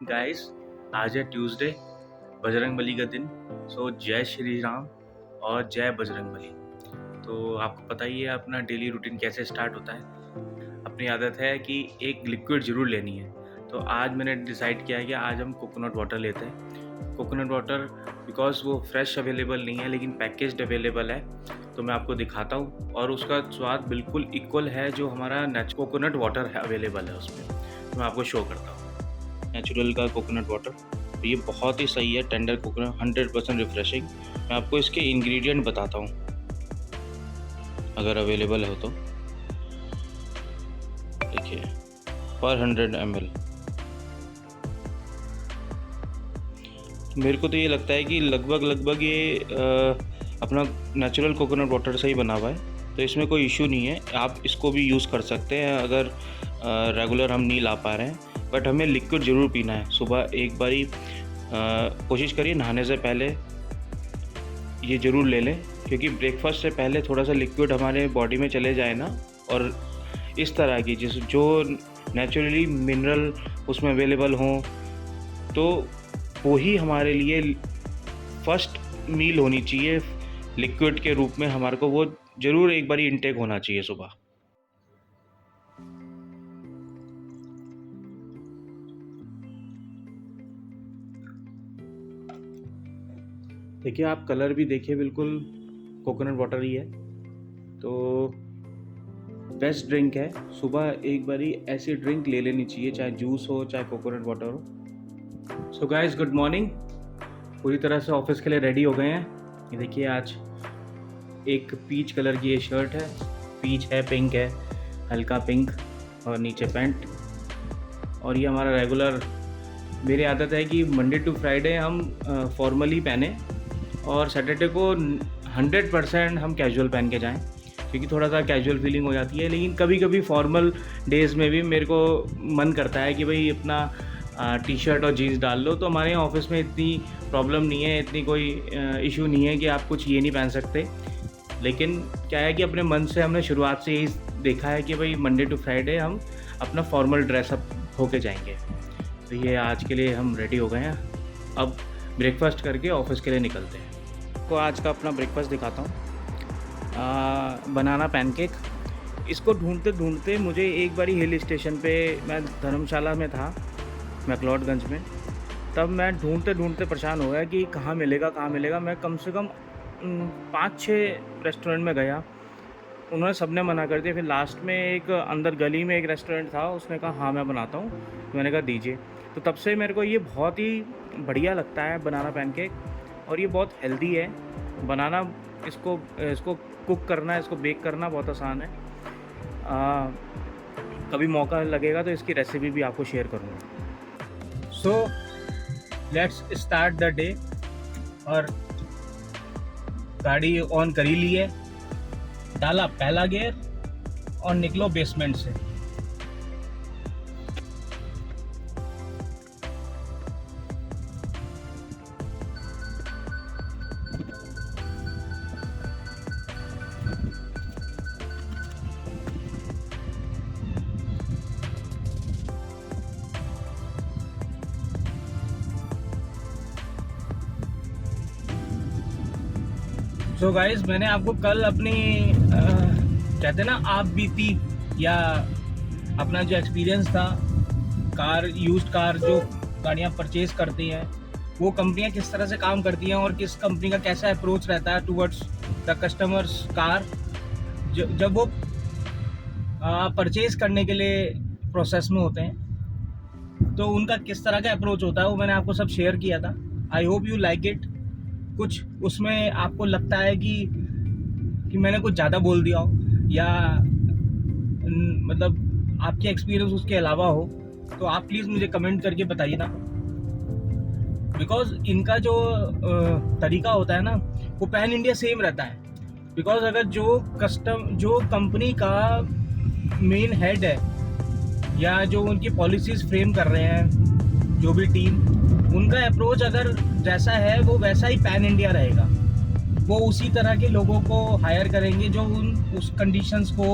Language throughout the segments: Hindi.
गाइस, आज है ट्यूसडे, बजरंगबली का दिन। सो जय श्री राम और जय बजरंगबली। तो आपको पता ही है अपना डेली रूटीन कैसे स्टार्ट होता है। अपनी आदत है कि एक लिक्विड ज़रूर लेनी है। तो आज मैंने डिसाइड किया है कि आज हम कोकोनट वाटर लेते हैं। कोकोनट वाटर बिकॉज़ वो फ्रेश अवेलेबल नहीं है लेकिन पैकेज्ड अवेलेबल है। तो मैं आपको दिखाता हूँ और उसका स्वाद बिल्कुल इक्वल है जो हमारा कोकोनट वाटर है अवेलेबल है उसमें। तो मैं आपको शो करता हूँ। नेचुरल का कोकोनट वाटर, तो ये बहुत ही सही है। Tender coconut 100% refreshing. मैं आपको इसके इंग्रेडिएंट बताता हूँ अगर अवेलेबल हो तो। देखिए, पर 100 ml मेरे को तो ये लगता है कि लगभग ये अपना नेचुरल कोकोनट वाटर से ही बना हुआ है। तो इसमें कोई इशू नहीं है, आप इसको भी यूज़ कर सकते हैं अगर रेगुलर हम नहीं ला पा रहे हैं। बट हमें लिक्विड ज़रूर पीना है। सुबह एक बारी कोशिश करिए नहाने से पहले ये ज़रूर ले लें, क्योंकि ब्रेकफास्ट से पहले थोड़ा सा लिक्विड हमारे बॉडी में चले जाए ना, और इस तरह की जो नेचुरली मिनरल उसमें अवेलेबल हों, तो वो ही हमारे लिए फर्स्ट मील होनी चाहिए लिक्विड के रूप में। हमारे को वो ज़रूर एक बारी इनटेक होना चाहिए सुबह। देखिए, आप कलर भी देखिए, बिल्कुल कोकोनट वाटर ही है। तो बेस्ट ड्रिंक है। सुबह एक बारी ऐसी ड्रिंक ले लेनी चाहिए, चाहे जूस हो चाहे कोकोनट वाटर हो। So guys, good morning. पूरी तरह से ऑफिस के लिए रेडी हो गए हैं। ये देखिए, आज एक पीच कलर की ये शर्ट है। पीच है, पिंक है, हल्का पिंक, और नीचे पैंट। और ये हमारा रेगुलर, मेरी आदत है कि मंडे टू फ्राइडे हम फॉर्मली पहने और सैटरडे को 100% हम कैजुअल पहन के जाएं, क्योंकि थोड़ा सा कैजुअल फीलिंग हो जाती है। लेकिन कभी कभी फॉर्मल डेज़ में भी मेरे को मन करता है कि भाई अपना टी शर्ट और जीन्स डाल लो। तो हमारे यहाँ ऑफिस में इतनी प्रॉब्लम नहीं है, इतनी कोई इशू नहीं है कि आप कुछ ये नहीं पहन सकते। लेकिन क्या है कि अपने मन से हमने शुरुआत से यही देखा है कि भाई मंडे टू फ्राइडे हम अपना फॉर्मल ड्रेसअप होके जाएंगे। तो ये आज के लिए हम रेडी हो गए हैं। अब ब्रेकफास्ट करके ऑफिस के लिए निकलते हैं। को आज का अपना ब्रेकफास्ट दिखाता हूँ। बनाना पैनकेक। इसको ढूंढते ढूंढते मुझे एक बारी हिल स्टेशन पे, मैं धर्मशाला में था, मैक्लोडगंज में, तब मैं ढूंढते ढूंढते परेशान हो गया कि कहाँ मिलेगा। मैं कम से कम 5-6 रेस्टोरेंट में गया, उन्होंने सबने मना कर दिया। फिर लास्ट में एक अंदर गली में एक रेस्टोरेंट था, उसने कहा हाँ मैं बनाता हूँ। मैंने कहा दीजिए। तो तब से मेरे को ये बहुत ही बढ़िया लगता है बनाना पैनकेक, और ये बहुत हेल्दी है। बनाना, इसको कुक करना, इसको बेक करना बहुत आसान है। कभी मौका लगेगा तो इसकी रेसिपी भी आपको शेयर करूँगा। So let's start the day. और गाड़ी ऑन करी ली है, डाला पहला गियर और निकलो बेसमेंट से। सो गाइस, मैंने आपको कल अपनी कहते हैं ना आप बीती, या अपना जो एक्सपीरियंस था, यूज्ड कार जो गाड़ियाँ परचेज करती हैं, वो कंपनियाँ किस तरह से काम करती हैं और किस कंपनी का कैसा अप्रोच रहता है टुवर्ड्स द कस्टमर्स कार जब वो परचेज करने के लिए प्रोसेस में होते हैं, तो उनका किस तरह का अप्रोच होता है, वो मैंने आपको सब शेयर किया था। I hope you like it. कुछ उसमें आपको लगता है कि मैंने कुछ ज़्यादा बोल दिया हो, या मतलब आपके एक्सपीरियंस उसके अलावा हो, तो आप प्लीज़ मुझे कमेंट करके बताइए ना। बिकॉज इनका जो तरीका होता है ना, वो पैन इंडिया सेम रहता है। बिकॉज अगर जो कंपनी का मेन हेड है, या जो उनकी पॉलिसीज़ फ्रेम कर रहे हैं, जो भी टीम, उनका अप्रोच अगर जैसा है वो वैसा ही पैन इंडिया रहेगा। वो उसी तरह के लोगों को हायर करेंगे जो उस कंडीशंस को,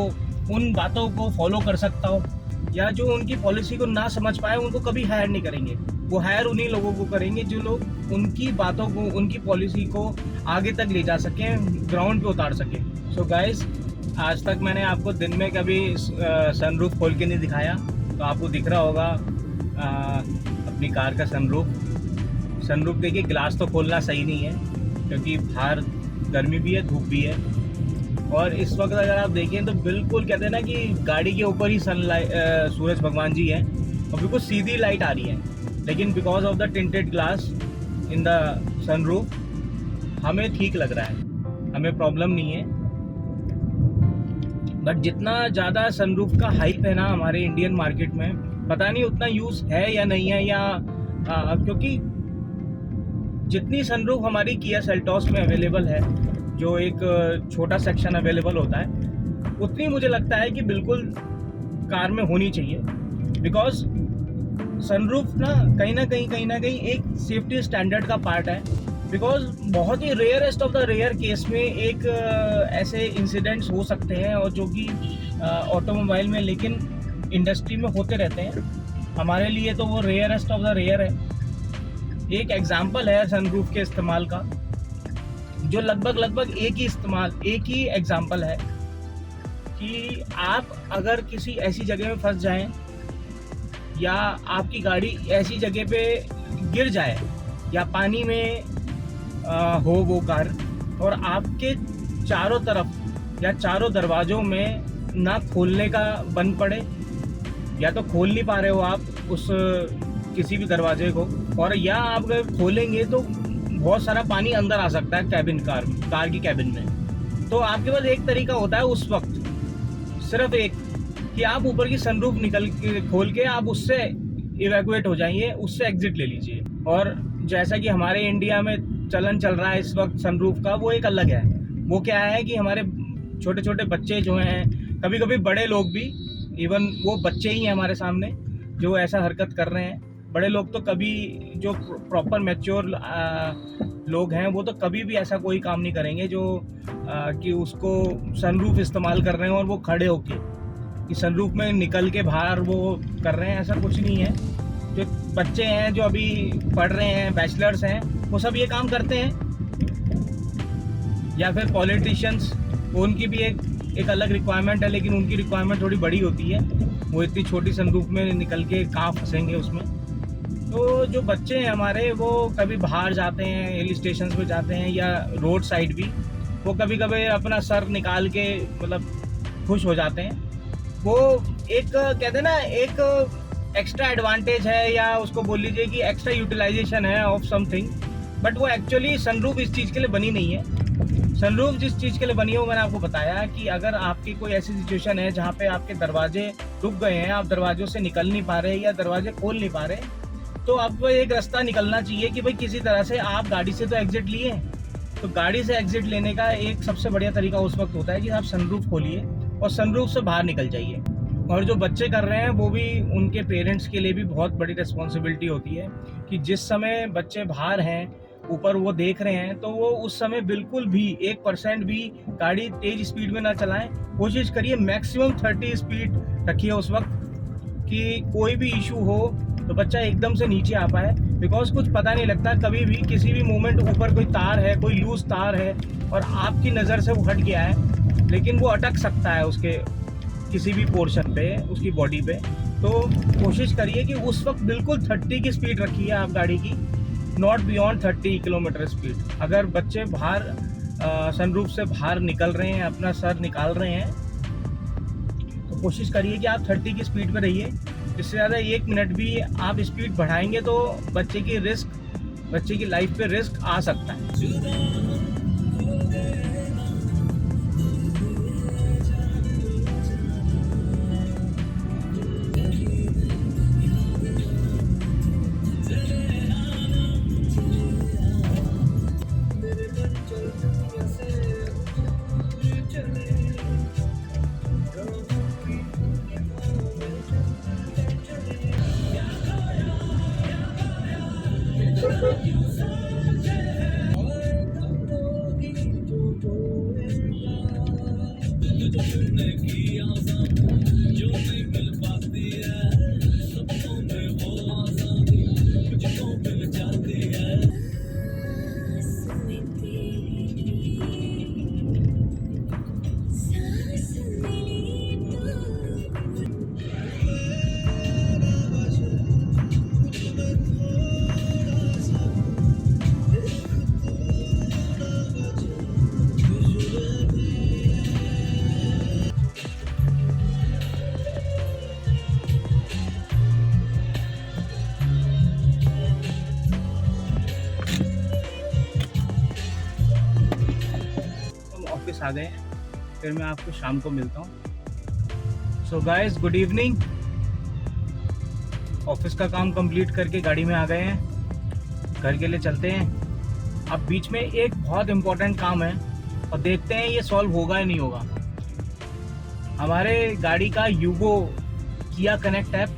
उन बातों को फॉलो कर सकता हो, या जो उनकी पॉलिसी को ना समझ पाए उनको कभी हायर नहीं करेंगे। वो हायर उन्हीं लोगों को करेंगे जो लोग उनकी बातों को, उनकी पॉलिसी को आगे तक ले जा सकें, ग्राउंड पे उतार सकें। सो गाइस, आज तक मैंने आपको दिन में कभी सनरूफ खोल के नहीं दिखाया, तो आपको दिख रहा होगा अपनी कार का सनरूफ। सनरूफ देखिए, ग्लास तो खोलना सही नहीं है क्योंकि बाहर गर्मी भी है, धूप भी है, और इस वक्त अगर आप देखें तो बिल्कुल कहते हैं ना कि गाड़ी के ऊपर ही सूरज भगवान जी हैं और बिल्कुल सीधी लाइट आ रही है, लेकिन because of the tinted glass in the sunroof हमें ठीक लग रहा है, हमें प्रॉब्लम नहीं है। बट जितना ज़्यादा सनरूफ का हाइप है ना हमारे इंडियन मार्केट में, पता नहीं उतना यूज़ है या नहीं है, या क्योंकि जितनी सनरूफ हमारी किया सेल्टॉस में अवेलेबल है, जो एक छोटा सेक्शन अवेलेबल होता है, उतनी मुझे लगता है कि बिल्कुल कार में होनी चाहिए। बिकॉज सनरूफ ना कहीं एक सेफ्टी स्टैंडर्ड का पार्ट है। बिकॉज बहुत ही rarest of the rare case में एक ऐसे इंसिडेंट्स हो सकते हैं, और जो कि ऑटोमोबाइल में, लेकिन इंडस्ट्री में होते रहते हैं। हमारे लिए तो वो रेयरेस्ट ऑफ द रेयर है। एक एग्जांपल है सनरूफ के इस्तेमाल का, जो लगभग एक ही एग्जांपल है कि आप अगर किसी ऐसी जगह में फंस जाएं, या आपकी गाड़ी ऐसी जगह पे गिर जाए, या पानी में हो वो कार, और आपके चारों तरफ या चारों दरवाज़ों में ना खोलने का बंद पड़े, या तो खोल नहीं पा रहे हो आप उस किसी भी दरवाजे को, और या आप अगर खोलेंगे तो बहुत सारा पानी अंदर आ सकता है कार की कैबिन में। तो आपके पास एक तरीका होता है उस वक्त, सिर्फ एक, कि आप ऊपर की सनरूफ खोल के आप उससे इवैक्यूएट हो जाइए, उससे एग्जिट ले लीजिए। और जैसा कि हमारे इंडिया में चलन चल रहा है इस वक्त सनरूफ का, वो एक अलग है। वो क्या है कि हमारे छोटे छोटे बच्चे जो हैं, कभी कभी बड़े लोग भी, इवन वो बच्चे ही हैं हमारे सामने जो ऐसा हरकत कर रहे हैं। बड़े लोग तो कभी, जो प्रॉपर मैच्योर लोग हैं, वो तो कभी भी ऐसा कोई काम नहीं करेंगे जो कि उसको सनरूफ इस्तेमाल कर रहे हैं और वो खड़े होके कि सनरूफ में निकल के बाहर वो कर रहे हैं। ऐसा कुछ नहीं है। जो बच्चे हैं, जो अभी पढ़ रहे हैं, बैचलर्स हैं, वो सब ये काम करते हैं। या फिर पॉलिटिशियंस, उनकी भी एक अलग रिक्वायरमेंट है, लेकिन उनकी रिक्वायरमेंट थोड़ी बड़ी होती है। वो इतनी छोटी सनरूफ में निकल के कहाँ फंसेंगे उसमें। तो जो बच्चे हैं हमारे, वो कभी बाहर जाते हैं, हिल स्टेशन पे जाते हैं, या रोड साइड भी, वो कभी कभी अपना सर निकाल के मतलब खुश हो जाते हैं। वो एक कहते हैं ना, एक एक्स्ट्रा एडवांटेज है, या उसको बोल लीजिए कि एक्स्ट्रा यूटिलाइजेशन है ऑफ समथिंग। बट वो एक्चुअली सनरूफ इस चीज़ के लिए बनी नहीं है। सनरूफ जिस चीज़ के लिए बनी है वो मैंने आपको बताया कि अगर आपकी कोई ऐसी सिचुएशन है जहाँ पे आपके दरवाजे रुक गए हैं, आप दरवाजों से निकल नहीं पा रहे या दरवाजे खोल नहीं पा रहे, तो आपको एक रास्ता निकलना चाहिए कि भाई किसी तरह से आप गाड़ी से तो एग्जिट लिए हैं। तो गाड़ी से एग्जिट लेने का एक सबसे बढ़िया तरीका उस वक्त होता है कि आप सनरूफ खोलिए और सनरूफ से बाहर निकल जाइए। और जो बच्चे कर रहे हैं, वो भी उनके पेरेंट्स के लिए भी बहुत बड़ी रिस्पॉन्सिबिलिटी होती है कि जिस समय बच्चे बाहर हैं, ऊपर वो देख रहे हैं, तो वो उस समय बिल्कुल भी 1% भी गाड़ी तेज स्पीड में ना चलाएं। कोशिश करिए मैक्सिमम 30 स्पीड रखिए उस वक्त, कि कोई भी इशू हो तो बच्चा एकदम से नीचे आ पाए। बिकॉज कुछ पता नहीं लगता, कभी भी किसी भी मोमेंट ऊपर कोई तार है, कोई लूज तार है, और आपकी नज़र से वो हट गया है, लेकिन वो अटक सकता है उसके किसी भी पोर्शन पे, उसकी बॉडी पे। तो कोशिश करिए कि उस वक्त बिल्कुल 30 की स्पीड रखिए आप गाड़ी की, नॉट बियॉन्ड 30 किलोमीटर स्पीड। अगर बच्चे बाहर सनरूफ से बाहर निकल रहे हैं, अपना सर निकाल रहे हैं, तो कोशिश करिए कि आप 30 की स्पीड पे रहिए। इससे ज़्यादा 1 मिनट भी आप स्पीड बढ़ाएंगे तो बच्चे की लाइफ पे रिस्क आ सकता है। वापस आ गए हैं, फिर मैं आपको शाम को मिलता हूँ। So guys, good evening. Office का काम कंप्लीट करके गाड़ी में आ गए हैं, घर के लिए चलते हैं। अब बीच में एक बहुत इम्पोर्टेंट काम है और देखते हैं ये सॉल्व होगा या नहीं होगा। हमारे गाड़ी का यूगो किया कनेक्ट ऐप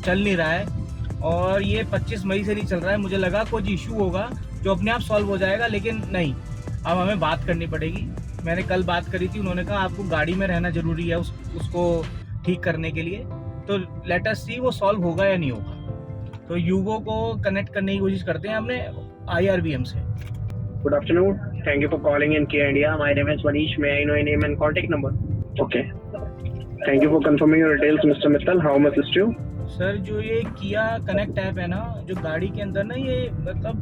चल नहीं रहा है और ये 25 मई से नहीं चल रहा है। मुझे लगा कुछ इशू होगा जो अपने आप सॉल्व हो जाएगा, लेकिन नहीं, अब हमें बात करनी पड़ेगी। मैंने कल बात करी थी, उन्होंने कहा आपको गाड़ी में रहना ज़रूरी है उसको ठीक करने के लिए। तो लेट अस सी वो सॉल्व होगा या नहीं होगा। तो यूगो को कनेक्ट करने की कोशिश करते हैं हमने IRBM से। Good afternoon. Thank you for calling in Kia India. My name is Manish. May I know your name and contact number? Okay. Thank you for confirming your details, Mr. Mittal. How may I assist you? Sir, जो ये किया कनेक्ट ऐप है ना, जो गाड़ी के अंदर ना, ये मतलब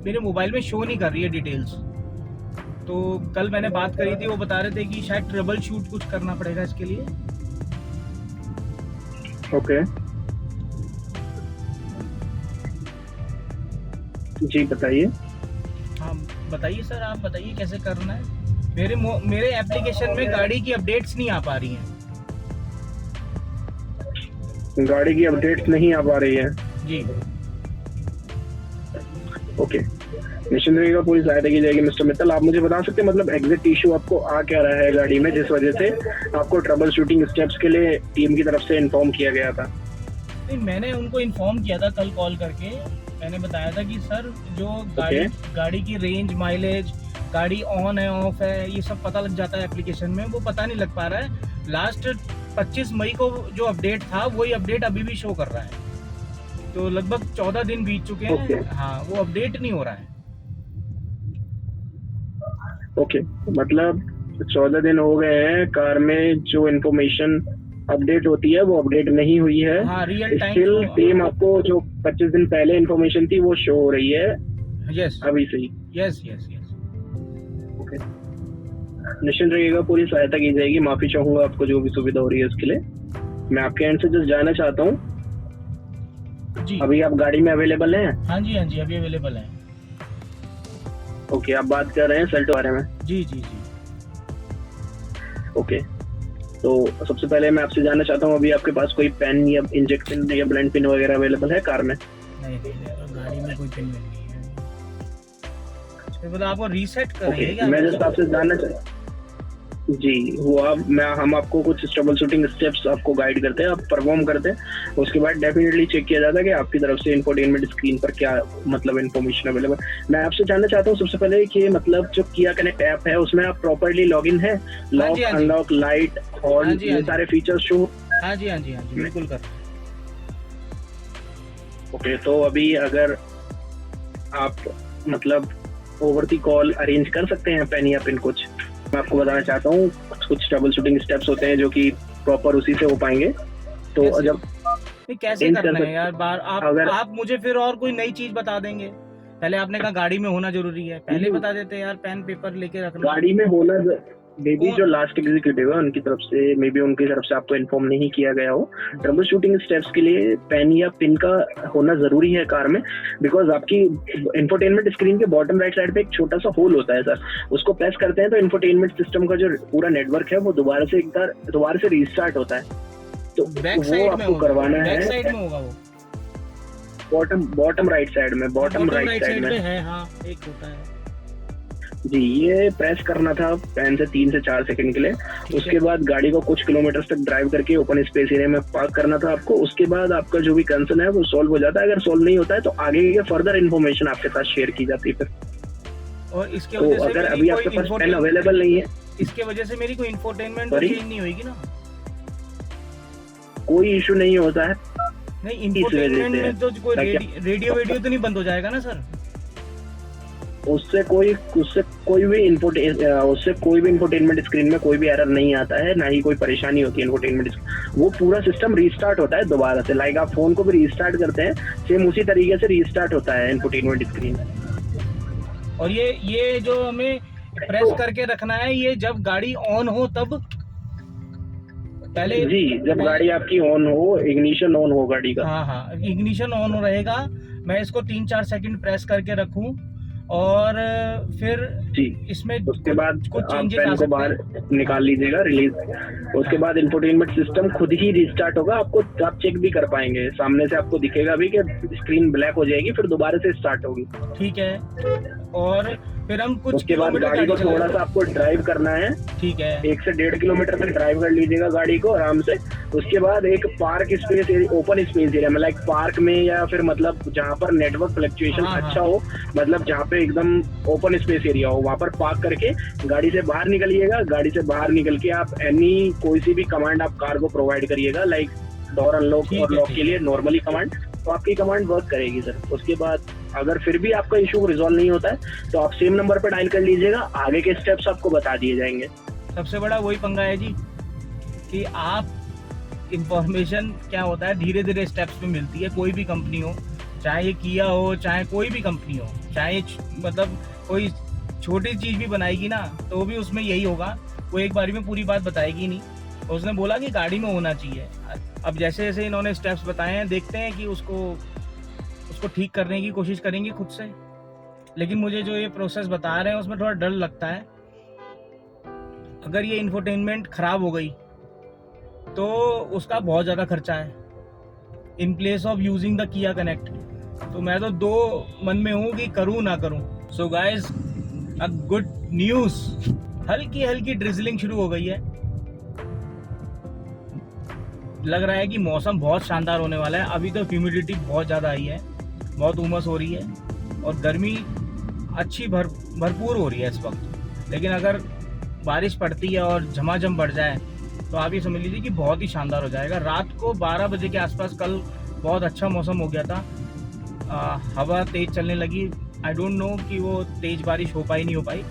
मेरे मोबाइल में शो नहीं कर रही है डिटेल्स। तो कल मैंने बात करी थी, वो बता रहे थे कि शायद ट्रबल शूट कुछ करना पड़ेगा इसके लिए। Okay. जी बताइए। हाँ बताइए सर, आप बताइए कैसे करना है। मेरे एप्लीकेशन में गाड़ी की अपडेट्स नहीं आ पा रही हैं। गाड़ी की अपडेट्स नहीं आ पा रही है। जी। ओके, निश्चिंत रहिएगा, पूरी सहायता की जाएगी। मिस्टर मित्तल, आप मुझे बता सकते हैं मतलब एग्जैक्ट इशू आपको आ क्या रहा है गाड़ी में, जिस वजह से आपको ट्रबल शूटिंग स्टेप्स के लिए टीम की तरफ से इन्फॉर्म किया गया था? नहीं, मैंने उनको इन्फॉर्म किया था कल कॉल करके। मैंने बताया था कि सर, जो गाड़ी की रेंज, माइलेज, गाड़ी ऑन है ऑफ है, ये सब पता लग जाता है एप्लीकेशन में, वो पता नहीं लग पा रहा है। लास्ट 25 मई को जो अपडेट था वही अपडेट अभी भी शो कर रहा है। तो लगभग 14 दिन बीत चुके हैं। हाँ, वो अपडेट नहीं हो रहा है। ओके, मतलब 14 दिन हो गए हैं, कार में जो इन्फॉर्मेशन अपडेट होती है वो अपडेट नहीं हुई है। हाँ, रियल टाइम स्टिल सेम आपको जो 25 दिन पहले इन्फॉर्मेशन थी वो शो हो रही है। यस अभी सही। Yes yes yes. ओके, निश्चिंत रहिएगा, पूरी सहायता की जाएगी। माफी चाहूंगा आपको जो भी सुविधा हो रही है उसके लिए। मैं आपके एंड से जस्ट जानना चाहता हूँ, जी अभी आप गाड़ी में अवेलेबल हैं? हाँ जी, हाँ जी, अभी अवेलेबल है। ओके, आप बात कर रहे हैं सेल्टो बारे में? जी जी जी। ओके, तो सबसे पहले मैं आपसे जानना चाहता हूँ, अभी आपके पास कोई पेन या इंजेक्शन या ब्लेंड पिन वगैरह अवेलेबल है कार में? नहीं, गाड़ी में कोई पिन नहीं है। तो मतलब आपको रीसेट करेंगे क्या? मैं जस्ट आपसे जानना चाहता जी, वो हम आपको कुछ ट्रबल शूटिंग स्टेप्स आपको गाइड करते हैं, आप परफॉर्म करते हैं। उसके बाद डेफिनेटली चेक किया जाता है कि आपकी तरफ से इंफोटेनमेंट स्क्रीन पर क्या मतलब इन्फॉर्मेशन अवेलेबल। मैं आपसे जानना चाहता हूँ सबसे पहले कि मतलब जो किया कनेक्ट ऐप है उसमें आप प्रॉपर्ली लॉग इन है? लॉक, अनलॉक, लाइट, हॉर्न, ये सारे फीचर्स शो? हाँ जी, हाँ जी, हाँ जी, बिल्कुल कर। ओके, तो अभी अगर आप मतलब ओवर द कॉल अरेंज कर सकते हैं पेन या पिन कुछ, मैं आपको बताना चाहता हूँ कुछ ट्रबल शूटिंग स्टेप्स होते हैं जो कि प्रॉपर उसी से हो पाएंगे। तो जब कैसे करना है यार, आप मुझे फिर और कोई नई चीज बता देंगे। पहले आपने कहा गाड़ी में होना जरूरी है, पहले बता देते यार, पेन पेपर लेके रखना। गाड़ी में होना मे बी जो लास्ट एग्जीक्यूटिव है उनकी तरफ से, मे बी उनकी तरफ से आपको इन्फॉर्म नहीं किया गया हो। ट्रबल शूटिंग स्टेप्स के लिए पेन या पिन का होना जरूरी है कार में, बिकॉज आपकी इंफोटेनमेंट स्क्रीन के बॉटम राइट साइड पे एक छोटा सा होल होता है सर, उसको प्रेस करते हैं तो इंफोटेनमेंट सिस्टम का जो पूरा नेटवर्क है वो दोबारा से रीस्टार्ट होता है। तो वो आपको करवाना है। बैक साइड में होगा वो, बॉटम राइट साइड में, बॉटम राइट साइड में है। हाँ, एक होता है जी। ये प्रेस करना था पेन से 3 से 4 सेकंड के लिए। उसके बाद गाड़ी को कुछ किलोमीटर तक ड्राइव करके ओपन स्पेस एरिया में पार्क करना था आपको। उसके बाद आपका जो भी कंसर्न है वो सॉल्व हो जाता है। अगर सॉल्व नहीं होता है तो आगे के फर्दर इन्फॉर्मेशन आपके साथ शेयर की जाती है फिर। और इसके तो वजह से अगर अभी आपके पास पेन अवेलेबल नहीं है, इसके वजह से मेरी कोई इंफोटेनमेंट चेंज नहीं होगी ना? कोई इशू नहीं होता है। नहीं, इंफोटेनमेंट में तो कोई रेडियो तो नहीं बंद हो जाएगा ना सर? उससे कोई भी इंफोटेनमेंट स्क्रीन में कोई भी एरर नहीं आता है, ना ही कोई परेशानी होती है इंफोटेनमेंट। वो पूरा सिस्टम रीस्टार्ट होता है दोबारा से, लाइक आप फोन को भी रीस्टार्ट करते हैं, सेम उसी तरीके से रीस्टार्ट होता है इंफोटेनमेंट स्क्रीन। और ये जो हमें प्रेस करके रखना है, ये जब गाड़ी ऑन हो तब पहले? जी, जब गाड़ी आपकी ऑन हो, इग्निशन ऑन हो गाड़ी का। हाँ, इग्निशन ऑन रहेगा। मैं इसको 3-4 सेकंड प्रेस करके रखूं और फिर जी। इसमें उसके बाद कुछ आप चेंजेस आ पेन को सकते बाहर हैं। निकाल लीजिएगा, रिलीज। उसके बाद इंफोटेनमेंट सिस्टम खुद ही रिस्टार्ट होगा, आपको आप चेक भी कर पाएंगे, सामने से आपको दिखेगा भी कि स्क्रीन ब्लैक हो जाएगी, फिर दोबारा से स्टार्ट होगी। ठीक है, और फिर हम कुछ उसके बाद किलोमीटर गाड़ी को थोड़ा चलाएंगे। सा आपको ड्राइव करना है, ठीक है, 1 से 1.5 किलोमीटर तक ड्राइव कर लीजिएगा गाड़ी को आराम से। उसके बाद एक park space, open space area में, लाइक पार्क में या फिर मतलब जहाँ पर नेटवर्क फ्लक्चुएशन हाँ, अच्छा हाँ। हो, मतलब जहाँ पे एकदम ओपन स्पेस एरिया हो, वहाँ पर पार्क करके गाड़ी से बाहर निकलिएगा। गाड़ी से बाहर निकल के आप कोई सी भी कमांड आप कार को प्रोवाइड करिएगा, लाइक डोर अनलॉक ठीक और है, लॉक ठीक के है। लिए नॉर्मली कमांड, तो आपकी कमांड वर्क करेगी सर। उसके बाद अगर फिर भी आपका इशू रिजॉल्व नहीं होता है तो आप सेम नंबर पर डायल कर लीजिएगा, आगे के स्टेप्स आपको बता दिए जाएंगे। सबसे बड़ा वही पंगा है जी कि आप इंफॉर्मेशन क्या होता है धीरे धीरे स्टेप्स में मिलती है, कोई भी कंपनी हो, चाहे ये किया हो, चाहे कोई भी कंपनी हो, चाहे मतलब कोई छोटी चीज़ भी बनाएगी ना तो भी उसमें यही होगा, वो एक बारी में पूरी बात बताएगी नहीं। उसने बोला कि गाड़ी में होना चाहिए। अब जैसे जैसे इन्होंने स्टेप्स बताए हैं, देखते हैं कि उसको ठीक करने की कोशिश करेंगे खुद से। लेकिन मुझे जो ये प्रोसेस बता रहे हैं उसमें थोड़ा डर लगता है, अगर ये इंफोटेनमेंट खराब हो गई तो उसका बहुत ज़्यादा खर्चा है in place of using the किया कनेक्ट। तो मैं तो दो मन में हूँ कि करूँ ना करूँ। So guys, a good news, हल्की हल्की ड्रिजलिंग शुरू हो गई है। लग रहा है कि मौसम बहुत शानदार होने वाला है। अभी तो ह्यूमिडिटी बहुत ज़्यादा आई है, बहुत उमस हो रही है और गर्मी अच्छी भरपूर हो रही है इस वक्त। लेकिन अगर बारिश पड़ती है और झमाझम बढ़ जाए तो आप ये समझ लीजिए कि बहुत ही शानदार हो जाएगा। रात को 12 बजे के आसपास कल बहुत अच्छा मौसम हो गया था, हवा तेज़ चलने लगी। आई डोंट नो कि वो तेज़ बारिश हो पाई नहीं हो पाई,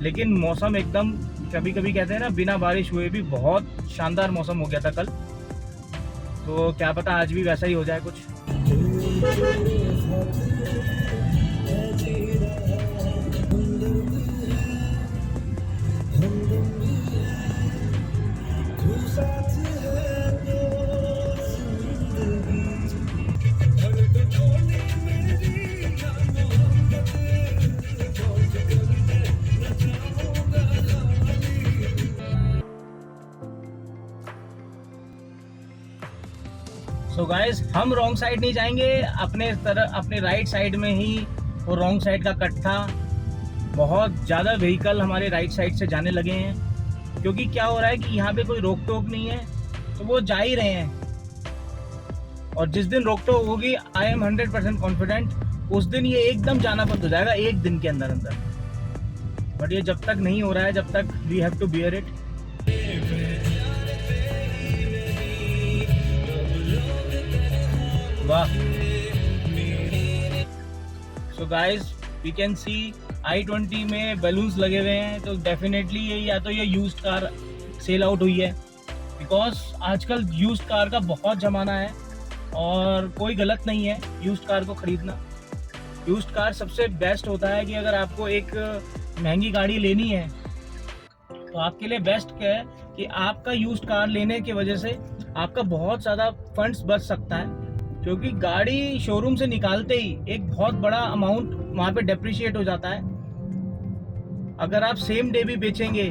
लेकिन मौसम एकदम, कभी कभी कहते हैं ना, बिना बारिश हुए भी बहुत शानदार मौसम हो गया था कल। तो क्या पता आज भी वैसा ही हो जाए कुछ। सो गाइस, हम रॉन्ग साइड नहीं जाएंगे, अपने राइट साइड में ही वो रॉन्ग साइड का कट था। बहुत ज़्यादा व्हीकल हमारे राइट साइड से जाने लगे हैं, क्योंकि क्या हो रहा है कि यहाँ पे कोई रोक टोक नहीं है, तो वो जा ही रहे हैं। और जिस दिन रोक टोक होगी, आई एम 100% कॉन्फिडेंट, उस दिन ये एकदम जाना बंद हो जाएगा, एक दिन के अंदर अंदर। बट ये जब तक नहीं हो रहा है, जब तक we have to bear it. वाह। So guys, we can see I-20 में बैलून्स लगे हुए हैं, तो डेफिनेटली ये या तो ये यूज्ड कार सेल आउट हुई है, बिकॉज आजकल यूज्ड कार का बहुत ज़माना है और कोई गलत नहीं है यूज्ड कार को ख़रीदना। यूज्ड कार सबसे बेस्ट होता है कि अगर आपको एक महंगी गाड़ी लेनी है तो आपके लिए बेस्ट क्या है कि आपका यूज्ड कार लेने की वजह से आपका बहुत ज़्यादा फंड्स बच सकता है, क्योंकि गाड़ी शोरूम से निकालते ही एक बहुत बड़ा अमाउंट वहाँ पे डेप्रिशिएट हो जाता है। अगर आप सेम डे भी बेचेंगे,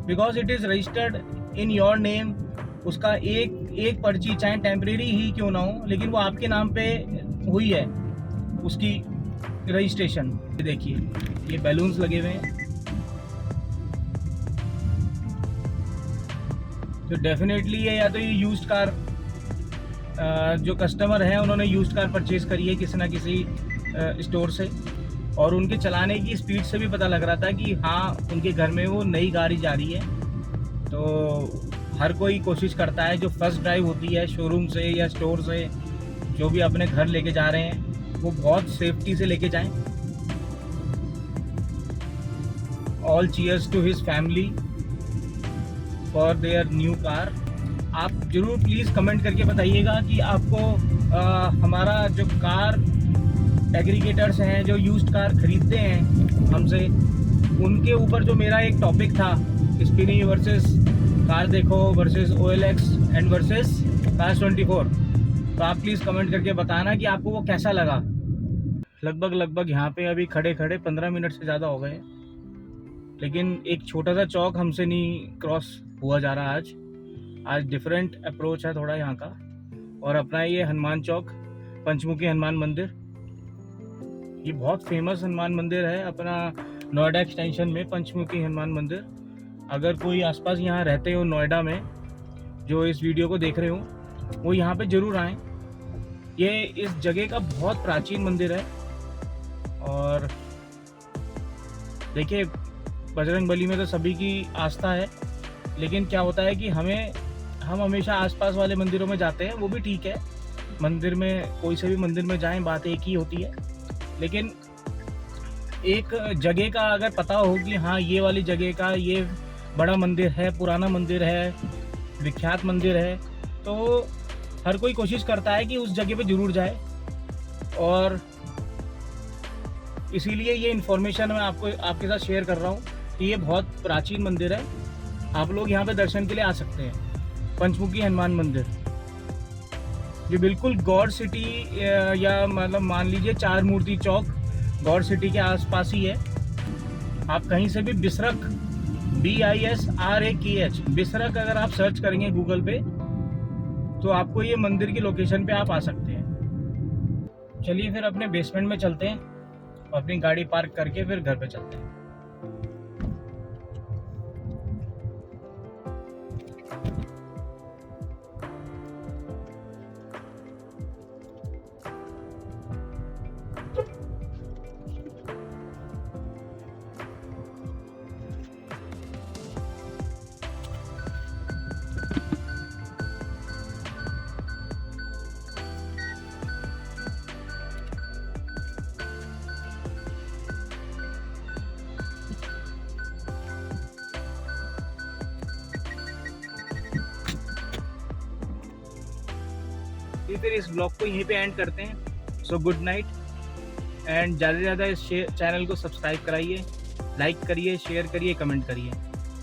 because it is registered in your name, उसका एक पर्ची चाहे टेम्परेरी ही क्यों ना हो, लेकिन वो आपके नाम पे हुई है उसकी रजिस्ट्रेशन। देखिए ये बैलून्स लगे हुए हैं, तो डेफिनेटली ये या तो ये यूज्ड कार, जो कस्टमर हैं उन्होंने यूज्ड कार परचेज़ करी है किसी ना किसी स्टोर से, और उनके चलाने की स्पीड से भी पता लग रहा था कि हाँ उनके घर में वो नई गाड़ी जा रही है। तो हर कोई कोशिश करता है जो फर्स्ट ड्राइव होती है शोरूम से या स्टोर से, जो भी अपने घर लेके जा रहे हैं वो बहुत सेफ्टी से लेके जाएं। All cheers to his family for their new car. आप ज़रूर प्लीज़ कमेंट करके बताइएगा कि आपको हमारा जो कार एग्रीगेटर्स हैं जो यूज्ड कार ख़रीदते हैं हमसे, उनके ऊपर जो मेरा एक टॉपिक था, स्पिनी वर्सेस कार देखो versus OLX and versus Cars 24, तो आप प्लीज़ कमेंट करके बताना कि आपको वो कैसा लगा। लगभग यहाँ पे अभी खड़े 15 मिनट से ज़्यादा हो गए हैं, लेकिन एक छोटा सा चौक हमसे नहीं क्रॉस हुआ जा रहा आज डिफरेंट अप्रोच है थोड़ा यहाँ का। और अपना ये हनुमान चौक, पंचमुखी हनुमान मंदिर, ये बहुत फेमस हनुमान मंदिर है अपना नोएडा एक्सटेंशन में, पंचमुखी हनुमान मंदिर। अगर कोई आसपास यहाँ रहते हो नोएडा में, जो इस वीडियो को देख रहे हो, वो यहाँ पे ज़रूर आएँ। ये इस जगह का बहुत प्राचीन मंदिर है। और देखिए, बजरंगबली में तो सभी की आस्था है, लेकिन क्या होता है कि हम हमेशा आसपास वाले मंदिरों में जाते हैं, वो भी ठीक है, मंदिर में कोई से भी मंदिर में जाएं, बात एक ही होती है। लेकिन एक जगह का अगर पता हो कि हाँ ये वाली जगह का ये बड़ा मंदिर है, पुराना मंदिर है, विख्यात मंदिर है, तो हर कोई कोशिश करता है कि उस जगह पे ज़रूर जाए। और इसीलिए ये इन्फॉर्मेशन मैं आपके साथ शेयर कर रहा हूँ कि ये बहुत प्राचीन मंदिर है, आप लोग यहाँ पे दर्शन के लिए आ सकते हैं। पंचमुखी हनुमान मंदिर ये बिल्कुल गॉड सिटी या मतलब मान लीजिए चार मूर्ति चौक गॉड सिटी के आसपास ही है। आप कहीं से भी बिसरक BISRAKH बिसरक अगर आप सर्च करेंगे गूगल पे, तो आपको ये मंदिर की लोकेशन पे आप आ सकते हैं। चलिए फिर अपने बेसमेंट में चलते हैं, अपनी गाड़ी पार्क करके फिर घर पे चलते हैं। फिर इस ब्लॉग को यहीं पे एंड करते हैं। सो गुड नाइट, एंड ज़्यादा से ज़्यादा इस चैनल को सब्सक्राइब कराइए, लाइक करिए, शेयर करिए, कमेंट करिए।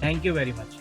Thank you very much.